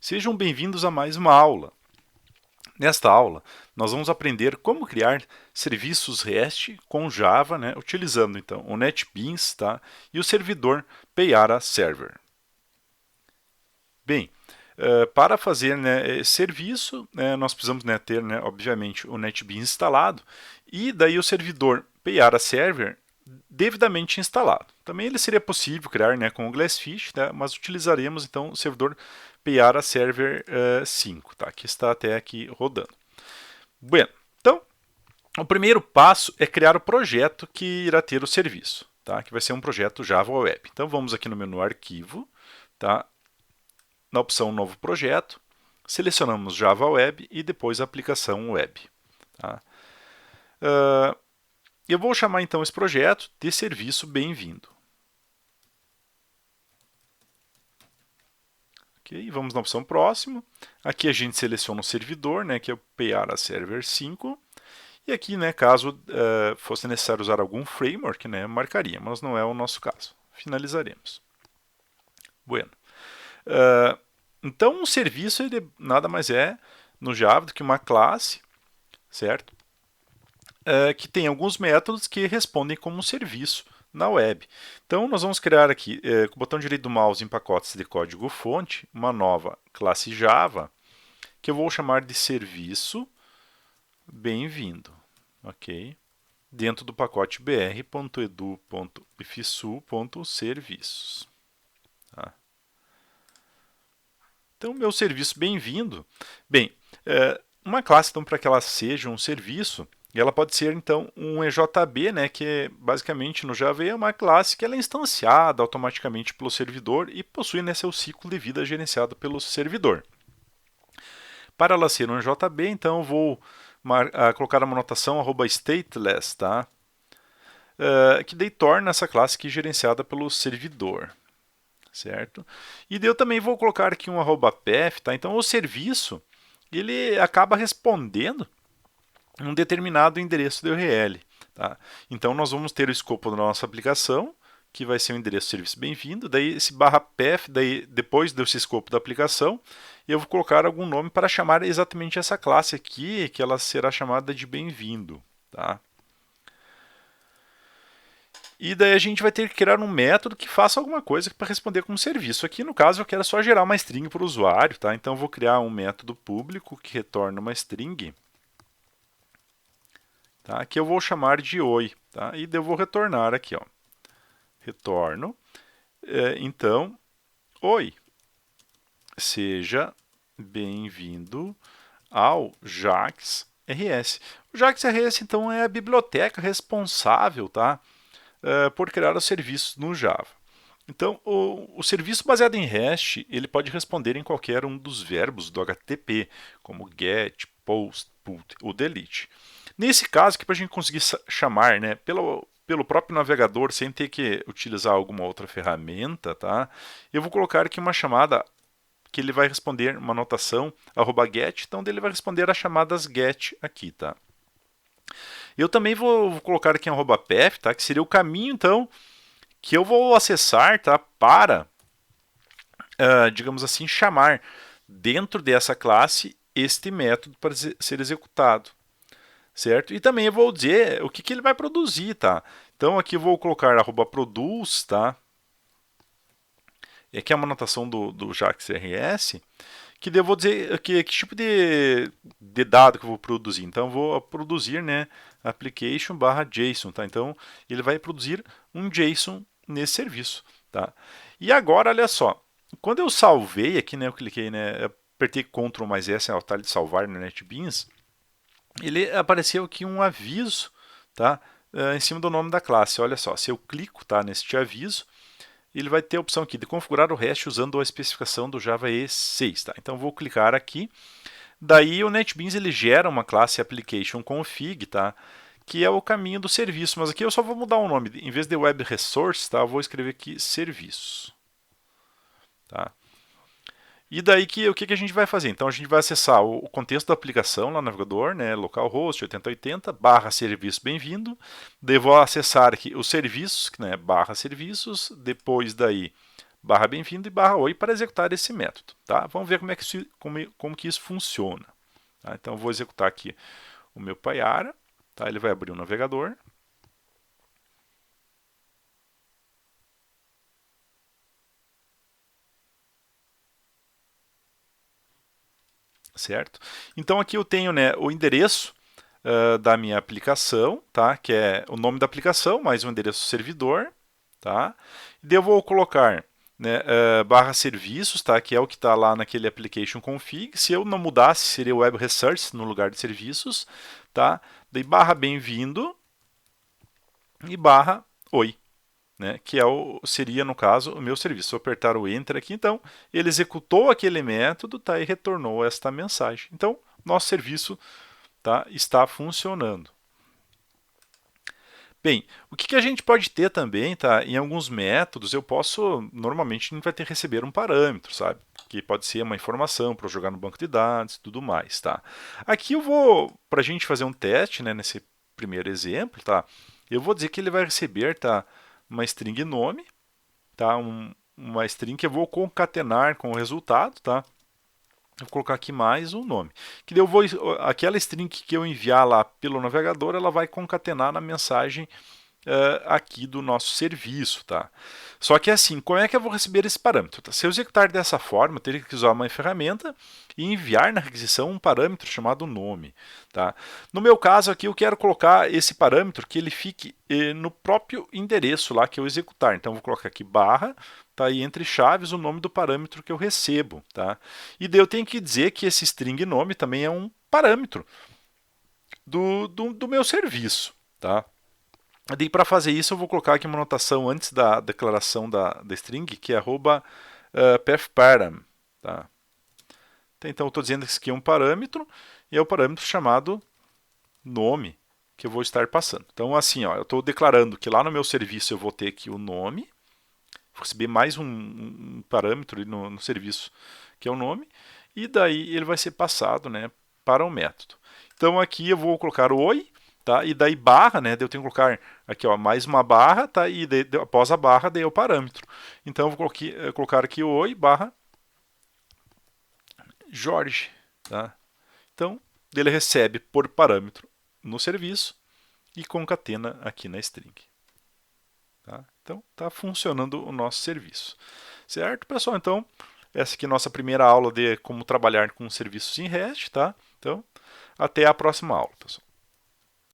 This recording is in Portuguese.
Sejam bem-vindos a mais uma aula. Nesta aula, nós vamos aprender como criar serviços REST com Java, utilizando então o NetBeans, tá? E o servidor Payara Server. Bem, para fazer esse serviço, nós precisamos ter, obviamente, o NetBeans instalado e daí o servidor Payara Server devidamente instalado. Também ele seria possível criar com o Glassfish, mas utilizaremos então o servidor Payara Server 5, tá? Que está até aqui rodando. Bueno, então, o primeiro passo é criar o projeto que irá ter o serviço, tá? Que vai ser um projeto Java Web. Então vamos aqui no menu Arquivo, tá? Na opção Novo Projeto, selecionamos Java Web e depois Aplicação Web. Tá? Eu vou chamar então esse projeto de Serviço Bem-vindo. Okay, vamos na opção Próximo. Aqui a gente seleciona o servidor, que é o Payara Server 5. E aqui, caso fosse necessário usar algum framework, marcaria, mas não é o nosso caso. Finalizaremos. Bueno. Então, um serviço ele nada mais é no Java do que uma classe, certo? Que tem alguns métodos que respondem como um serviço na web. Então, nós vamos criar aqui, com o botão direito do mouse em pacotes de código-fonte, uma nova classe Java, que eu vou chamar de serviço bem-vindo. Ok? Dentro do pacote br.edu.ifsu.serviços. Tá? Então, meu serviço bem-vindo. Bem, uma classe, então, para que ela seja um serviço, ela pode ser, então, um EJB, que basicamente no Java é uma classe que ela é instanciada automaticamente pelo servidor e possui seu ciclo de vida gerenciado pelo servidor. Para ela ser um EJB, então, eu vou colocar uma anotação @stateless, tá? Que daí torna essa classe aqui gerenciada pelo servidor. Certo? E daí eu também vou colocar aqui um @path, tá? Então o serviço ele acaba respondendo um determinado endereço de URL, tá? Então nós vamos ter o escopo da nossa aplicação, que vai ser o endereço serviço bem-vindo, daí esse /path, daí depois desse escopo da aplicação, eu vou colocar algum nome para chamar exatamente essa classe aqui, que ela será chamada de bem-vindo, tá? E daí a gente vai ter que criar um método que faça alguma coisa para responder como serviço. Aqui no caso eu quero só gerar uma string para o usuário, tá? Então eu vou criar um método público que retorna uma string, tá? Que eu vou chamar de oi, tá? E eu vou retornar aqui, ó. Retorno, então, oi, seja bem-vindo ao JAX RS. O JAX RS então é a biblioteca responsável, tá? Por criar os serviços no Java. Então, o serviço baseado em REST ele pode responder em qualquer um dos verbos do HTTP, como get, post, put ou delete. Nesse caso, para a gente conseguir chamar pelo próprio navegador sem ter que utilizar alguma outra ferramenta, tá? Eu vou colocar aqui uma chamada que ele vai responder uma anotação @get, então ele vai responder as chamadas get aqui, tá? Eu também vou colocar aqui um @path, tá? Que seria o caminho, então, que eu vou acessar, tá? Para, digamos assim, chamar dentro dessa classe este método para ser executado, certo? E também eu vou dizer o que ele vai produzir, tá? Então aqui eu vou colocar @produce, tá? E aqui é uma anotação do JAX RS, que eu vou dizer que tipo de dado que eu vou produzir. Então eu vou produzir, application/json, tá? Então ele vai produzir um JSON nesse serviço, tá? E agora olha só, quando eu salvei aqui, eu cliquei, apertei Ctrl+S, o atalho de salvar no NetBeans, ele apareceu aqui um aviso, tá? Em cima do nome da classe. Olha só, se eu clico, tá, neste aviso, ele vai ter a opção aqui de configurar o REST usando a especificação do Java E6. Tá? Então vou clicar aqui. Daí o NetBeans ele gera uma classe application config, tá? Que é o caminho do serviço. Mas aqui eu só vou mudar o nome. Em vez de web resource, tá? Eu vou escrever aqui serviço. Tá? E daí o que a gente vai fazer? Então a gente vai acessar o contexto da aplicação lá no navegador, localhost 8080 /serviço bem-vindo. Daí vou acessar aqui os serviços, /serviços, depois daí barra bem-vindo e barra oi para executar esse método. Tá? Vamos ver como que isso funciona. Tá? Então, eu vou executar aqui o meu Payara. Tá? Ele vai abrir o navegador. Certo? Então, aqui eu tenho, né, o endereço da minha aplicação, tá? Que é o nome da aplicação, mais um endereço servidor. Tá? E daí eu vou colocar, né, barra serviços, tá? Que é o que está lá naquele application config. Se eu não mudasse, seria web resource no lugar de serviços. Tá? Daí barra bem-vindo e barra oi. Né, que seria, no caso, o meu serviço. Se eu apertar o Enter aqui, então, ele executou aquele método, tá, e retornou esta mensagem. Então, nosso serviço, tá, está funcionando. Bem, o que a gente pode ter também, tá? Em alguns métodos, normalmente a gente vai ter que receber um parâmetro, sabe? Que pode ser uma informação para jogar no banco de dados e tudo mais, tá? Aqui para a gente fazer um teste, né, nesse primeiro exemplo, tá? Eu vou dizer que ele vai receber, tá, uma string nome, tá? Uma string que eu vou concatenar com o resultado, tá? Vou colocar aqui mais um nome. Que daí aquela string que eu enviar lá pelo navegador, ela vai concatenar na mensagem aqui do nosso serviço, tá? Só que assim, como é que eu vou receber esse parâmetro? Tá? Se eu executar dessa forma, eu teria que usar uma ferramenta e enviar na requisição um parâmetro chamado nome, tá? No meu caso aqui, eu quero colocar esse parâmetro que ele fique no próprio endereço lá que eu executar. Então, eu vou colocar aqui barra, tá aí entre chaves o nome do parâmetro que eu recebo, tá? E daí eu tenho que dizer que esse string nome também é um parâmetro do meu serviço, tá? E para fazer isso, eu vou colocar aqui uma anotação antes da declaração da string, que é @pathparam. Tá? Então, eu estou dizendo que isso aqui é um parâmetro, e é o parâmetro chamado nome, que eu vou estar passando. Então, assim, ó, eu estou declarando que lá no meu serviço eu vou ter aqui o nome, vou receber mais um parâmetro no serviço, que é o nome, e daí ele vai ser passado, né, para o método. Então, aqui eu vou colocar o oi, tá? E daí barra, né? Daí eu tenho que colocar aqui, ó, mais uma barra, tá? E daí, após a barra, daí é o parâmetro. Então eu vou colocar aqui o oi barra Jorge, tá? Então ele recebe por parâmetro no serviço e concatena aqui na string. Tá? Então está funcionando o nosso serviço, certo, pessoal? Então essa aqui é a nossa primeira aula de como trabalhar com serviços em REST, tá? Então até a próxima aula, pessoal.